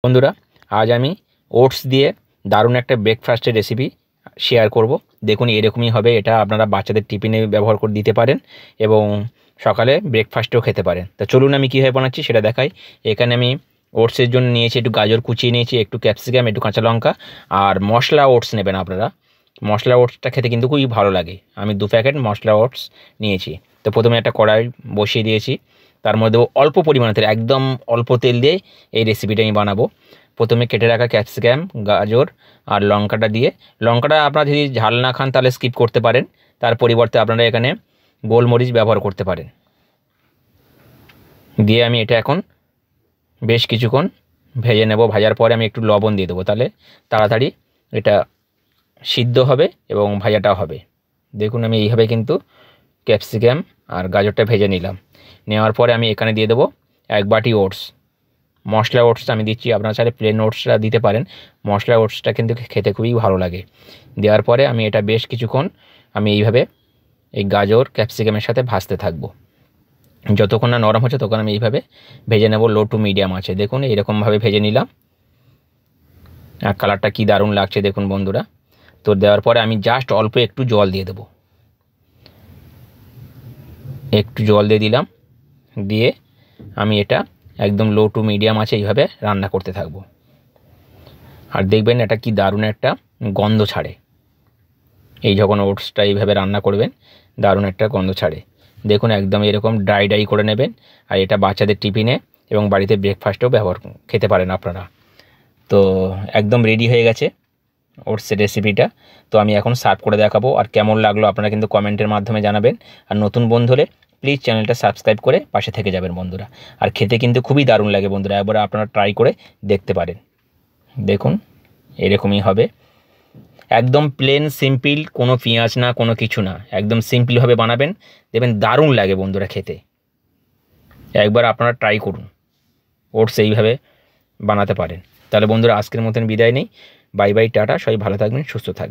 বন্ধুরা, আজ আমি ওটস দিয়ে দারুণ একটা ব্রেকফাস্টের রেসিপি শেয়ার করব। দেখুন এরকমই হবে। এটা আপনারা বাচ্চাদের টিফিনে ব্যবহার করে দিতে পারেন এবং সকালে ব্রেকফাস্টেও খেতে পারেন। তো চলুন আমি কীভাবে বানাচ্ছি সেটা দেখাই। এখানে আমি ওটসের জন্য নিয়েছি একটু গাজর কুচিয়ে নিয়েছি, একটু ক্যাপসিকাম, একটু কাঁচা লঙ্কা আর মশলা ওটস নেবেন আপনারা। মশলা ওটসটা খেতে কিন্তু খুবই ভালো লাগে। আমি 2 প্যাকেট মশলা ওটস নিয়েছি। তো প্রথমে একটা কড়াই বসিয়ে দিয়েছি, তার মধ্যে অল্প পরিমাণে তেল, একদম অল্প তেল দিয়ে এই রেসিপিটা আমি বানাবো। প্রথমে কেটে রাখা ক্যাপসিকাম, গাজর আর লঙ্কাটা দিয়ে, লঙ্কাটা আপনারা যদি ঝাল না খান তাহলে স্কিপ করতে পারেন, তার পরিবর্তে আপনারা এখানে গোলমরিচ ব্যবহার করতে পারেন। দিয়ে আমি এটা এখন বেশ কিছুক্ষণ ভেজে নেব। ভাজার পরে আমি একটু লবণ দিয়ে দেবো, তাহলে তাড়াতাড়ি এটা সিদ্ধ হবে এবং ভাজাটাও হবে। দেখুন আমি এইভাবে কিন্তু ক্যাপসিকাম আর গাজরটা ভেজে নিলাম। নেওয়ার পরে আমি এখানে দিয়ে দেবো 1 বাটি ওটস। মশলা ওটসটা আমি দিচ্ছি, আপনারা চাইলে প্লেন ওটসটা দিতে পারেন। মশলা ওটসটা কিন্তু খেতে খুবই ভালো লাগে। দেওয়ার পরে আমি এটা বেশ কিছুক্ষণ আমি এইভাবে এই গাজর ক্যাপসিকামের সাথে ভাজতে থাকবো। যতক্ষণ না নরম হচ্ছে তখন আমি এইভাবে ভেজে নেব লো টু মিডিয়াম আছে। দেখুন এইরকমভাবে ভেজে নিলাম আর কালারটা কি দারুণ লাগছে দেখুন বন্ধুরা। তো দেওয়ার পরে আমি জাস্ট অল্প একটু জল দিয়ে দেবো, একটু জল দিয়ে দিলাম। দিয়ে আমি এটা একদম লো টু মিডিয়াম আছে এইভাবে রান্না করতে থাকবো। আর দেখবেন এটা কি দারুণ একটা গন্ধ ছাড়ে। এই যখন ওটসটা এইভাবে রান্না করবেন দারুণ একটা গন্ধ ছাড়ে। দেখুন একদম এরকম ড্রাই ড্রাই করে নেবেন। আর এটা বাচ্চাদের টিফিনে এবং বাড়িতে ব্রেকফাস্টেও খেতে পারেন আপনারা। তো একদম রেডি হয়ে গেছে ওটসের রেসিপিটা। তো আমি এখন সার্ভ করে দেখাবো। আর কেমন লাগলো আপনারা কিন্তু কমেন্টের মাধ্যমে জানাবেন। আর নতুন বন্ধু হলে প্লিজ চ্যানেলটা সাবস্ক্রাইব করে পাশে থেকে যাবেন বন্ধুরা। আর খেতে কিন্তু খুবই দারুণ লাগে বন্ধুরা, একবার আপনারা ট্রাই করে দেখতে পারেন। দেখুন এরকমই হবে, একদম প্লেন সিম্পল, কোনো পেঁয়াজ না, কোনো কিছু না, একদম সিম্পলভাবে বানাবেন, দেখবেন দারুণ লাগে বন্ধুরা খেতে। একবার আপনারা ট্রাই করুন, ওটস এইভাবে বানাতে পারেন। তাহলে বন্ধুরা আজকের মতন বিদায় নেই। বাই বাই, টাটা, সবাই ভালো থাকবেন, সুস্থ থাকবেন।